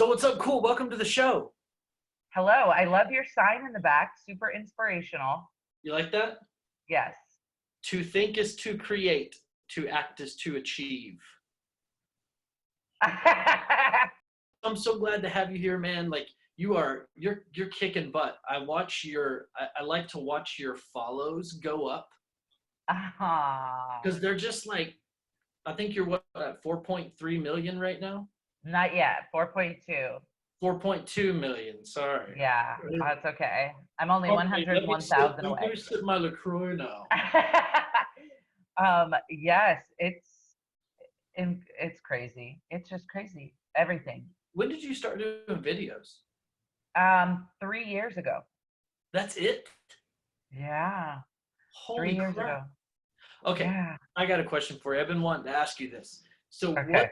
So what's up, cool? Welcome to the show. Hello, I love your sign in the back. Super inspirational. You like that? Yes. To think is to create, to act is to achieve. I'm so glad to have you here, man. Like you're kicking butt. I like to watch your follows go up because they're just like, I think you're what, at 4.3 million right now? Not yet. 4.2. 4.2 million. Sorry. Yeah, that's okay. I'm only Okay, 101,000 let away. me sip my LaCroix now. Yes, it's crazy. It's just crazy. Everything. When did you start doing videos? 3 years ago. That's it? Yeah, Holy 3 years crap. ago. Okay, Yeah. I got a question for you. I've been wanting to ask you this. So Okay.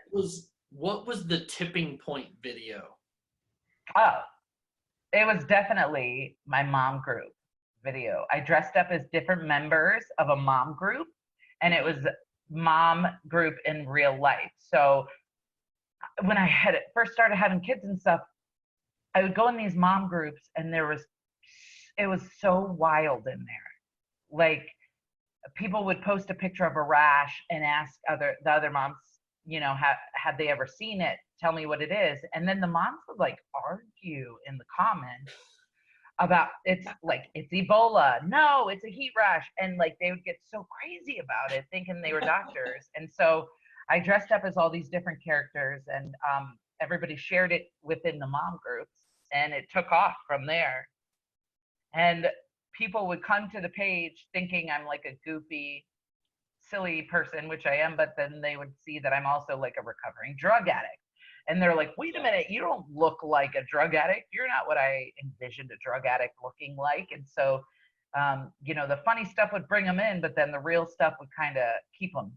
what was the tipping point video? Oh, it was definitely my mom group video. I dressed up as different members of a mom group, and it was mom group in real life. So when I had first started having kids and stuff, I would go in these mom groups, and it was so wild in there. Like people would post a picture of a rash and ask the other moms, had they ever seen it? Tell me what it is. And then the moms would like argue in the comments about it's Ebola. No, it's a heat rash. And like they would get so crazy about it, thinking they were doctors. And so I dressed up as all these different characters, and everybody shared it within the mom groups, and it took off from there. And people would come to the page thinking I'm like a goofy, silly person, which I am, but then they would see that I'm also like a recovering drug addict. And they're like, wait a minute, you don't look like a drug addict. You're not what I envisioned a drug addict looking like. And so, the funny stuff would bring them in, but then the real stuff would kind of keep them.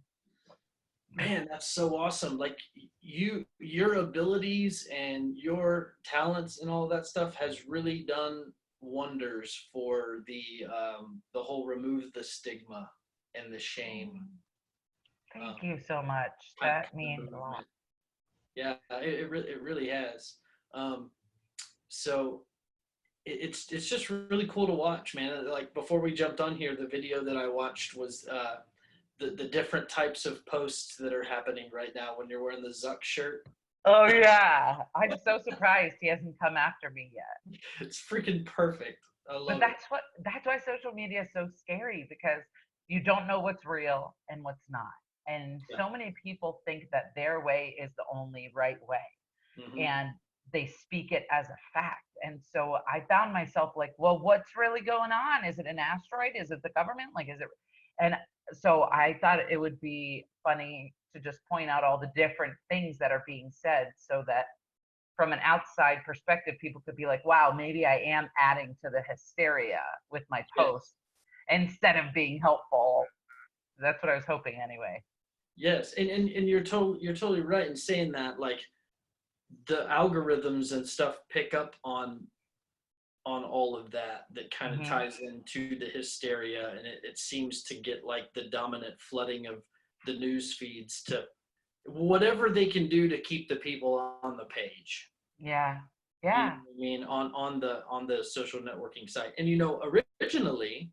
Man, that's so awesome. Like your abilities and your talents and all that stuff has really done wonders for the whole remove the stigma and the shame. Thank you so much. That means a lot. Yeah, it really has. So it's just really cool to watch, man. Like before we jumped on here, the video that I watched was the different types of posts that are happening right now when you're wearing the Zuck shirt. Oh yeah, I'm so surprised he hasn't come after me yet. It's freaking perfect. I love But it. that's why social media is so scary, because you don't know what's real and what's not. And Yeah. so many people think that their way is the only right way. Mm-hmm. And they speak it as a fact. And so I found myself like, well, what's really going on? Is it an asteroid? Is it the government? Like, is it? And so I thought it would be funny to just point out all the different things that are being said, so that from an outside perspective, people could be like, wow, maybe I am adding to the hysteria with my post instead of being helpful. That's what I was hoping anyway. Yes, and you're totally right in saying that. Like the algorithms and stuff pick up on all of that kind of ties into the hysteria, and it seems to get like the dominant flooding of the news feeds to whatever they can do to keep the people on the page. Yeah. You know what I mean, on the social networking site. And originally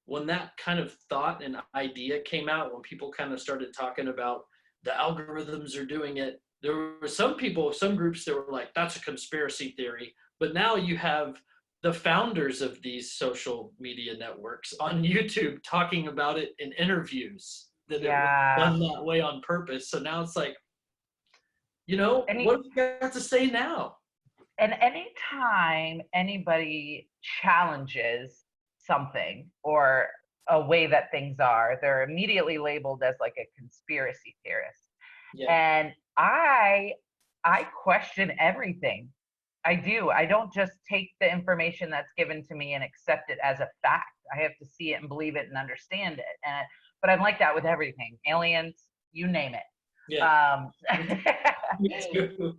when that kind of thought and idea came out, when people kind of started talking about the algorithms are doing it, there were some groups that were like, that's a conspiracy theory. But now you have the founders of these social media networks on YouTube talking about it in interviews, that it was done that way on purpose. So now it's like, what do you got to say now? And anytime anybody challenges something or a way that things are, they're immediately labeled as like a conspiracy theorist. Yeah. And I question everything. I do. I don't just take the information that's given to me and accept it as a fact. I have to see it and believe it and understand it. But I'm like that with everything. Aliens, you name it. Yeah. Me too.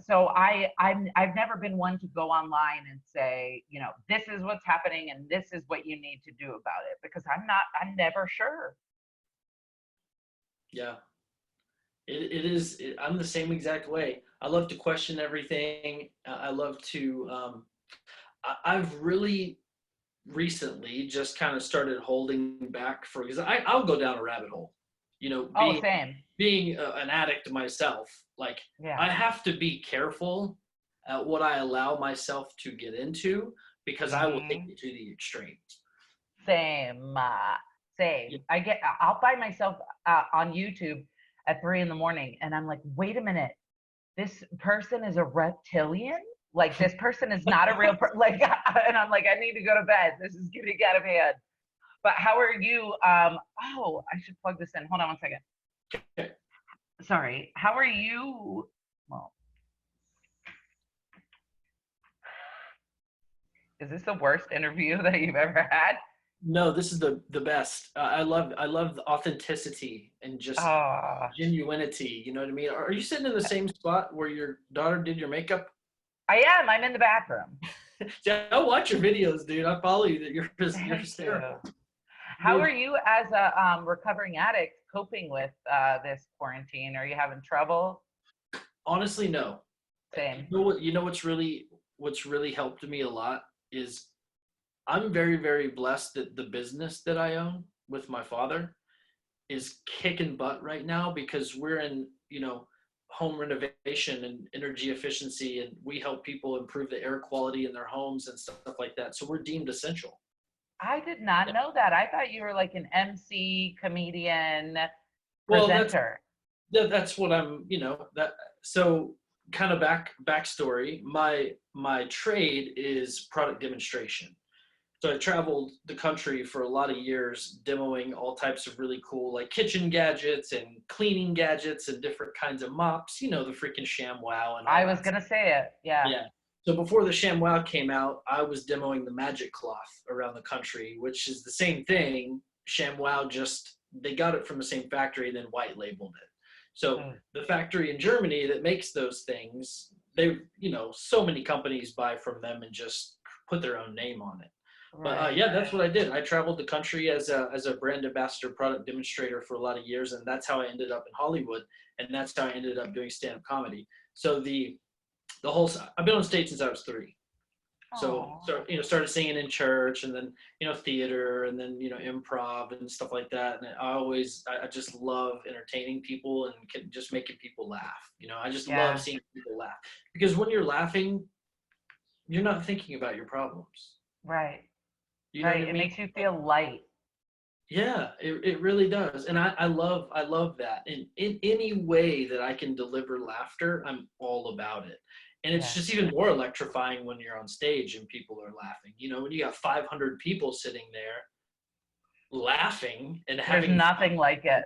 So I've never been one to go online and say, this is what's happening and this is what you need to do about it, because I'm never sure. Yeah. I'm the same exact way. I love to question everything. I love to. I've really recently just kind of started holding back for because I'll go down a rabbit hole. You know, Oh, same. being an addict myself, like Yeah. I have to be careful at what I allow myself to get into because I will take Hmm. it to the extremes. Same. Yeah. Same. I'll find myself on YouTube at 3 in the morning, and I'm like, wait a minute, this person is a reptilian? Like, this person is not a real like, and I'm like, I need to go to bed. This is getting out of hand. But how are you? Oh, I should plug this in. Hold on one second. Okay. Sorry. How are you? Well, is this the worst interview that you've ever had? No, this is the best. I love the authenticity and just Oh, genuinity. You know what I mean? Are you sitting in the same spot where your daughter did your makeup? I am. I'm in the bathroom. Yeah, I watch your videos, dude. I follow you. That you're Thank you. hysterical, How are dude. you as a recovering addict coping with this quarantine? Are you having trouble? Honestly, no. You Same. know what? You know what's really helped me a lot is I'm very very blessed that the business that I own with my father is kicking butt right now because we're in home renovation and energy efficiency, and we help people improve the air quality in their homes and stuff like that. So we're deemed essential. I did not know that. I thought you were like an MC, comedian, Well, that's presenter. that's what I'm, that so kind of backstory. My trade is product demonstration. So I traveled the country for a lot of years demoing all types of really cool like kitchen gadgets and cleaning gadgets and different kinds of mops, the freaking ShamWow and all I was that. gonna say it. Yeah. Yeah. So before the ShamWow came out, I was demoing the Magic Cloth around the country, which is the same thing. ShamWow just they got it from the same factory and then white labeled it. So Mm. the factory in Germany that makes those things, so many companies buy from them and just put their own name on it. But Right. yeah, that's what I did. I traveled the country as a brand ambassador, product demonstrator for a lot of years, and that's how I ended up in Hollywood, and that's how I ended up doing stand-up comedy. So the whole I've been on stage since I was 3. Oh. Started singing in church, and then theater, and then improv and stuff like that. And I just love entertaining people and just making people laugh. I just love Yeah. seeing people laugh because when you're laughing, you're not thinking about your problems. Right. You know what Right. I It mean? makes you feel light. Yeah, it really does. And I love that. In any way that I can deliver laughter, I'm all about it. And it's Yeah. just even more electrifying when you're on stage and people are laughing. When you got 500 people sitting there laughing and There's having nothing like it.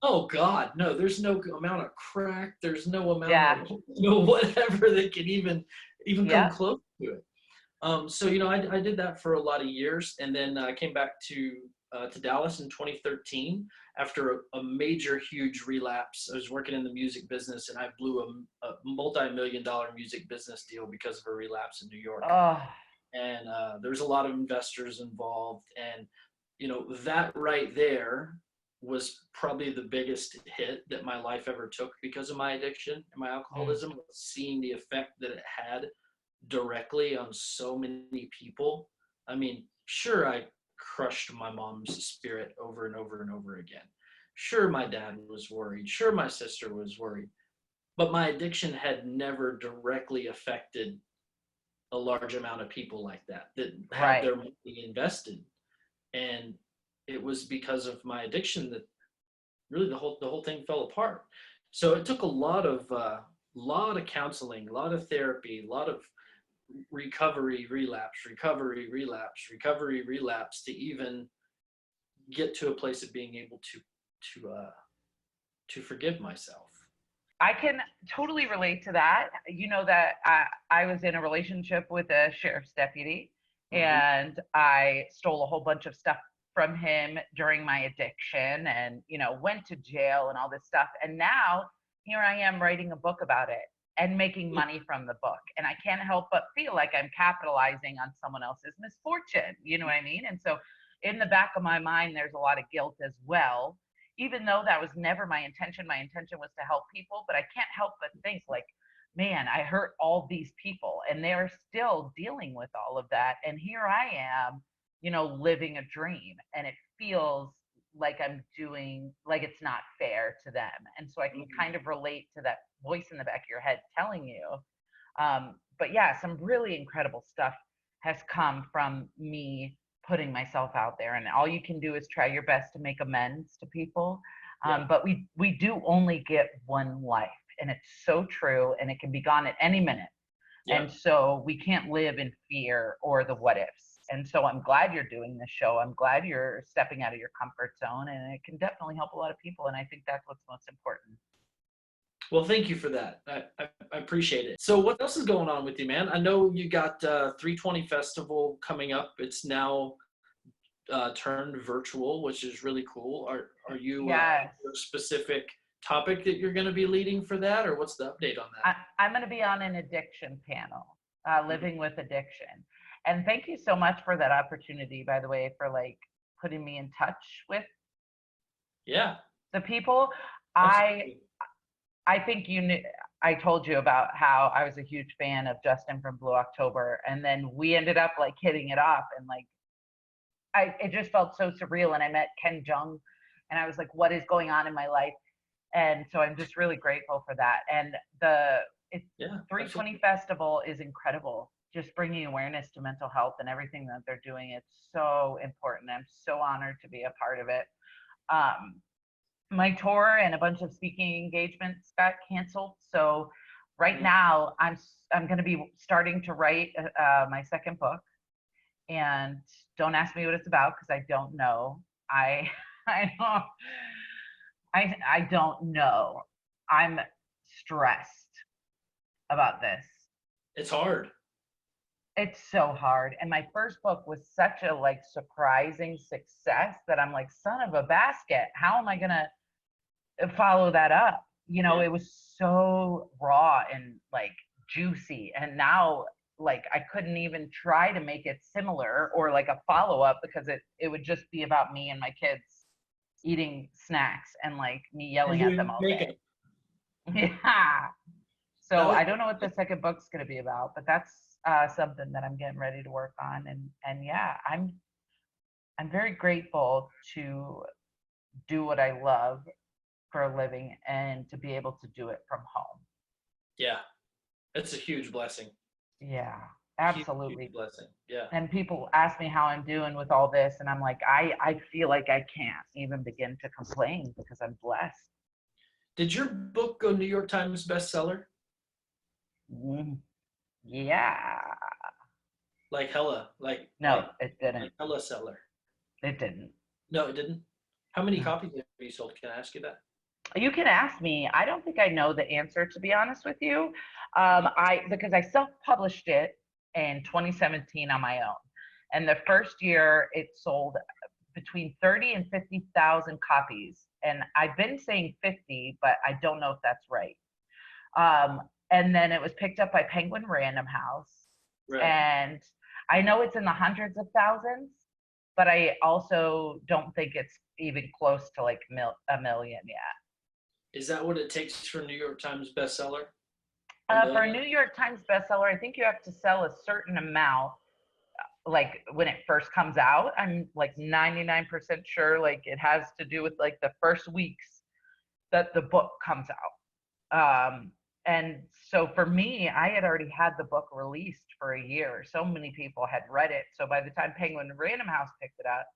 oh God, no, there's no amount of crack, there's no amount Yeah. of whatever that can even come Yeah. close to it. So I did that for a lot of years, and then I came back to Dallas in 2013 after a major, huge relapse. I was working in the music business, and I blew a multi-million-dollar music business deal because of a relapse in New York. Oh, And there was a lot of investors involved, and that right there was probably the biggest hit that my life ever took because of my addiction and my mm, alcoholism. Seeing the effect that it had directly on so many people. I mean, sure, I crushed my mom's spirit over and over and over again. Sure, my dad was worried. Sure, my sister was worried. But my addiction had never directly affected a large amount of people like that had right. their money invested. And it was because of my addiction that really the whole thing fell apart. So it took a lot of counseling, a lot of therapy, a lot of recovery, relapse, recovery, relapse, recovery, relapse to even get to a place of being able to forgive myself. I can totally relate to that. You know that I was in a relationship with a sheriff's deputy, Hmm. and I stole a whole bunch of stuff from him during my addiction, and went to jail and all this stuff. And now here I am writing a book about it and making money from the book. And I can't help but feel like I'm capitalizing on someone else's misfortune. You know what I mean? And so in the back of my mind, there's a lot of guilt as well. even though that was never my intention was to help people, but I can't help but think like, man, I hurt all these people and they're still dealing with all of that. And here I am, living a dream, and it feels like I'm doing, like it's not fair to them. And so I can kind of relate to that voice in the back of your head telling you. But yeah, some really incredible stuff has come from me putting myself out there, and all you can do is try your best to make amends to people. But we do only get one life, and it's so true, and it can be gone at any minute. And so we can't live in fear or the what ifs. And so I'm glad you're doing this show. I'm glad you're stepping out of your comfort zone, and it can definitely help a lot of people. And I think that's what's most important. Well, thank you for that. I appreciate it. So what else is going on with you, man? I know you got 320 Festival coming up. It's now turned virtual, which is really cool. Are you Yes. a specific topic that you're going to be leading for that, or what's the update on that? I'm going to be on an addiction panel, living with addiction. And thank you so much for that opportunity, by the way, for like putting me in touch with the people. Absolutely. I think you knew, I told you about how I was a huge fan of Justin from Blue October, and then we ended up like hitting it off, and like it just felt so surreal. And I met Ken Jeong, and I was like, what is going on in my life? And so I'm just really grateful for that. And the 320 absolutely. Festival is incredible, just bringing awareness to mental health and everything that they're doing. It's so important. I'm so honored to be a part of it. My tour and a bunch of speaking engagements got canceled, so right now I'm going to be starting to write my second book. And don't ask me what it's about, because I don't know. I don't know. I'm stressed about this. It's hard. It's so hard. And my first book was such a like surprising success that I'm like, son of a basket, how am I gonna follow that up? It was so raw and like juicy, and now like I couldn't even try to make it similar or like a follow-up, because it would just be about me and my kids eating snacks and like me yelling at them all day. Yeah. So I don't know what the second book's going to be about, but that's something that I'm getting ready to work on. And yeah, I'm very grateful to do what I love for a living and to be able to do it from home. Yeah, it's a huge blessing. Yeah, absolutely. Huge blessing. Yeah. And people ask me how I'm doing with all this, and I'm like, I feel like I can't even begin to complain because I'm blessed. Did your book go New York Times bestseller? Yeah. Like hella, like no, like, it didn't. like hella seller. It didn't. No, it didn't. How many copies have you sold? Can I ask you that? You can ask me. I don't think I know the answer, to be honest with you. Because I self-published it in 2017 on my own, and the first year it sold between 30 and 50,000 copies. And I've been saying 50, but I don't know if that's right. And then it was picked up by Penguin Random House, Right. and I know it's in the hundreds of thousands, but I also don't think it's even close to like a million yet. Is that what it takes for New York Times bestseller? For a New York Times bestseller, I think you have to sell a certain amount, like when it first comes out. I'm like 99% sure like it has to do with like the first weeks that the book comes out. And so for me, I had already had the book released for a year. So many people had read it. So by the time Penguin Random House picked it up,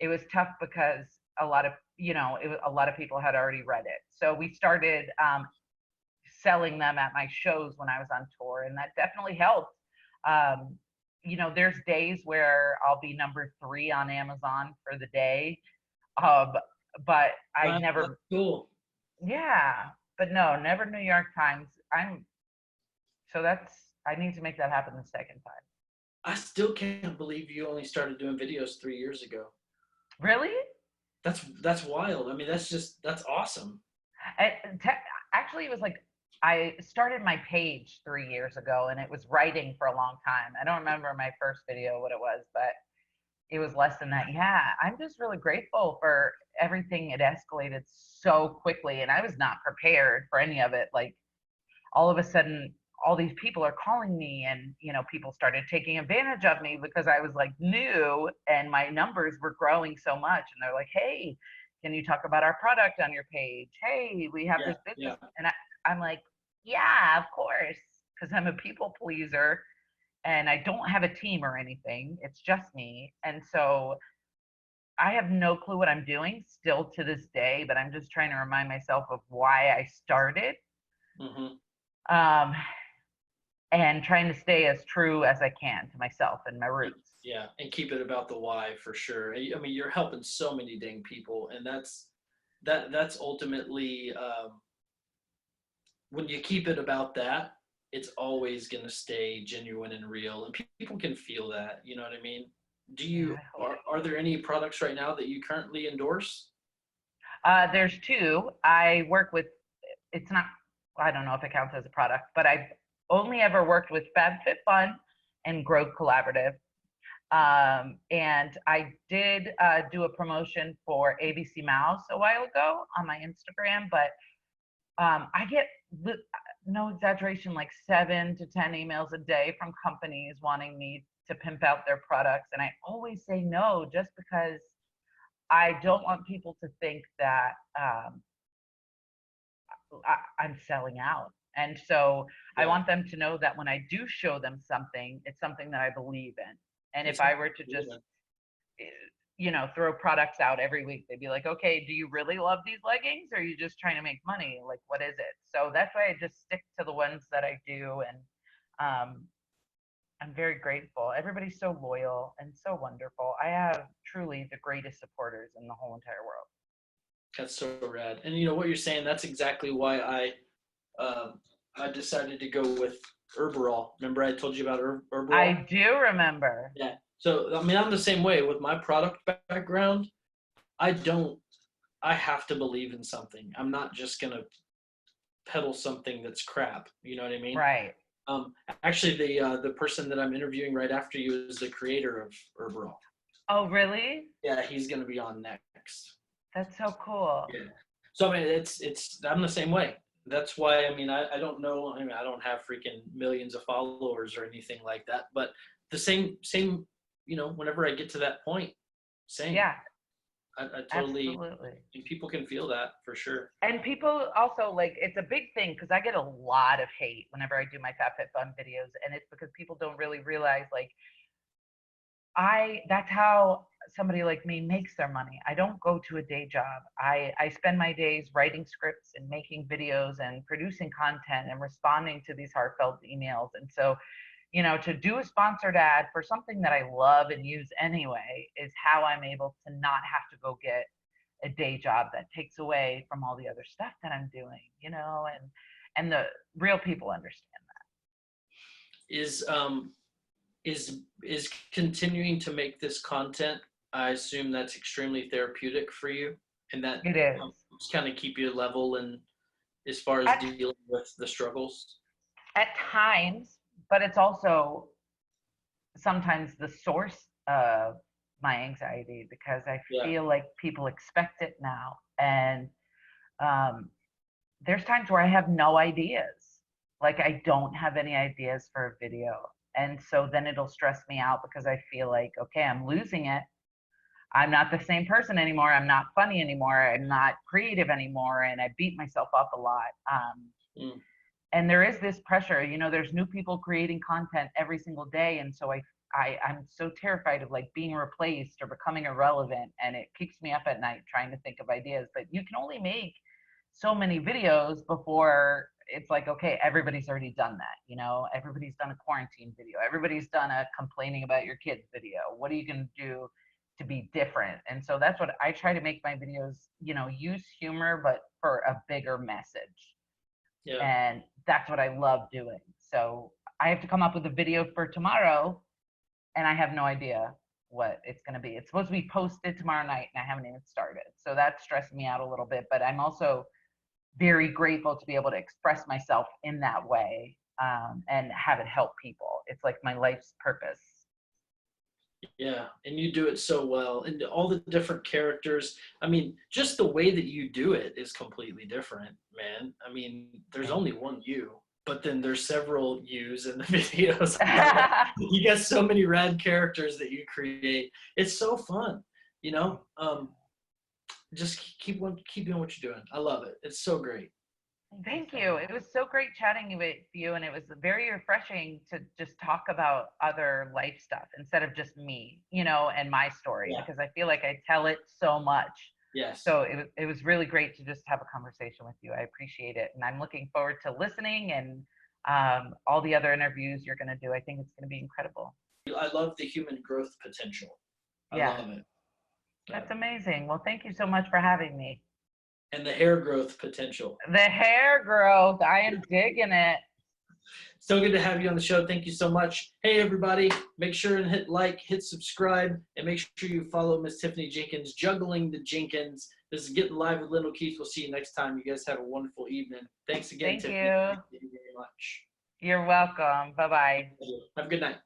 it was tough because a lot of people had already read it. So we started selling them at my shows when I was on tour, and that definitely helped. There's days where I'll be number 3 on Amazon for the day, but I never. That's cool. Yeah, but no, never New York Times. I need to make that happen the second time. I still can't believe you only started doing videos 3 years ago. Really? That's wild. I mean, that's awesome. Actually, it was like I started my page 3 years ago, and it was writing for a long time. I don't remember my first video what it was, but it was less than that. Yeah, I'm just really grateful for everything. It escalated so quickly, and I was not prepared for any of it. Like, all of a sudden, all these people are calling me, and people started taking advantage of me because I was like new and my numbers were growing so much. And they're like, hey, can you talk about our product on your page? Hey, we have Yeah, this business. yeah, And I'm like, yeah, of course, because I'm a people pleaser and I don't have a team or anything. It's just me. And so I have no clue what I'm doing still to this day, but I'm just trying to remind myself of why I started. hmm Um, and trying to stay as true as I can to myself and my roots. yeah, and keep it about the why for sure. I mean, you're helping so many dang people, and that's ultimately when you keep it about that, it's always going to stay genuine and real, and people can feel that. You know what I mean? Do Yeah, you I hope. are there any products right now that you currently endorse? There's two. I work with, it's not, I don't know if it counts as a product, but I've only ever worked with FabFitFun and Growth Collaborative. And I did do a promotion for ABC Mouse a while ago on my Instagram, but I get, no exaggeration, like 7 to 10 emails a day from companies wanting me to pimp out their products. And I always say no, just because I don't want people to think that I'm selling out. And so I Yeah, want them to know that when I do show them something, it's something that I believe in. And if it's I were to just, eh, throw products out every week, they'd be like, okay, do you really love these leggings? Or are you just trying to make money? Like, what is it? So that's why I just stick to the ones that I do. And um, I'm very grateful. Everybody's so loyal and so wonderful. I have truly the greatest supporters in the whole entire world. that's so rad. And you know what you're saying? That's exactly why um, I decided to go with Herberol. Remember I told you about Herberol? I do remember. Yeah. So I mean, I'm the same way with my product background. I don't. I have to believe in something. I'm not just gonna peddle something that's crap. You know what I mean? Right. Um, Actually, the person that I'm interviewing right after you is the creator of Herberol. Oh, really? Yeah, he's gonna be on next. That's so cool. Yeah. So I mean, it's I'm the same way. That's why I mean I don't know. I mean I don't have freaking millions of followers or anything like that. But the same whenever I get to that point, same. Yeah, I totally absolutely. and people can feel that for sure. And people also, like, it's a big thing because I get a lot of hate whenever I do my FabFitFun videos, and it's because people don't really realize, like, that's how somebody like me makes their money. I don't go to a day job. I spend my days writing scripts and making videos and producing content and responding to these heartfelt emails. And so, to do a sponsored ad for something that I love and use anyway is how I'm able to not have to go get a day job that takes away from all the other stuff that I'm doing, and the real people understand Is is continuing to make this content, I assume that's extremely therapeutic for you, and that that. It is. helps kind of keep you level and as far as At, dealing with the struggles. at times, but it's also sometimes the source of my anxiety because I Yeah, feel like people expect it now. And um, there's times where I have no ideas. Like, I don't have any ideas for a video. And so then it'll stress me out because I feel like, okay, I'm losing it. I'm not the same person anymore. I'm not funny anymore. I'm not creative anymore. And I beat myself up a lot. mm, And there is this pressure, there's new people creating content every single day. And so I'm so terrified of, like, being replaced or becoming irrelevant. And it keeps me up at night trying to think of ideas. But you can only make so many videos before it's like, okay, everybody's already done that. Everybody's done a quarantine video. Everybody's done a complaining about your kids video. What are you going to do to be different? And so that's what I try to make my videos, use humor, but for a bigger message. yeah. And that's what I love doing. So I have to come up with a video for tomorrow, and I have no idea what it's going to be. It's supposed to be posted tomorrow night, and I haven't even started. So that's stressing me out a little bit. But I'm also very grateful to be able to express myself in that way, and have it help people. It's like my life's purpose. Yeah, and you do it so well, and all the different characters. I mean, just the way that you do it is completely different, man. I mean, there's Thank only one you, but then there's several yous in the videos. I love you got so many rad characters that you create. It's so fun, you know. Just keep doing what you're doing. I love it. It's so great. Thank you. It was so great chatting with you, and it was very refreshing to just talk about other life stuff instead of just me, and my story, Yeah. because I feel like I tell it so much. Yes. So it was really great to just have a conversation with you. I appreciate it, and I'm looking forward to listening and all the other interviews you're going to do. I think it's going to be incredible. I love the human growth potential. I Yeah, love it. that's amazing. Well, thank you so much for having me. And the hair growth potential. The hair growth, I am digging it. So good to have you on the show. Thank you so much. Hey, everybody, make sure and hit like, hit subscribe, and make sure you follow Miss Tiffany Jenkins, Juggling the Jenkins. This is Getting Live with Lyndol Keith. We'll see you next time. You guys have a wonderful evening. Thanks again, Thank Tiffany. you. Thank you very much. You're welcome. Bye-bye. Have a good night.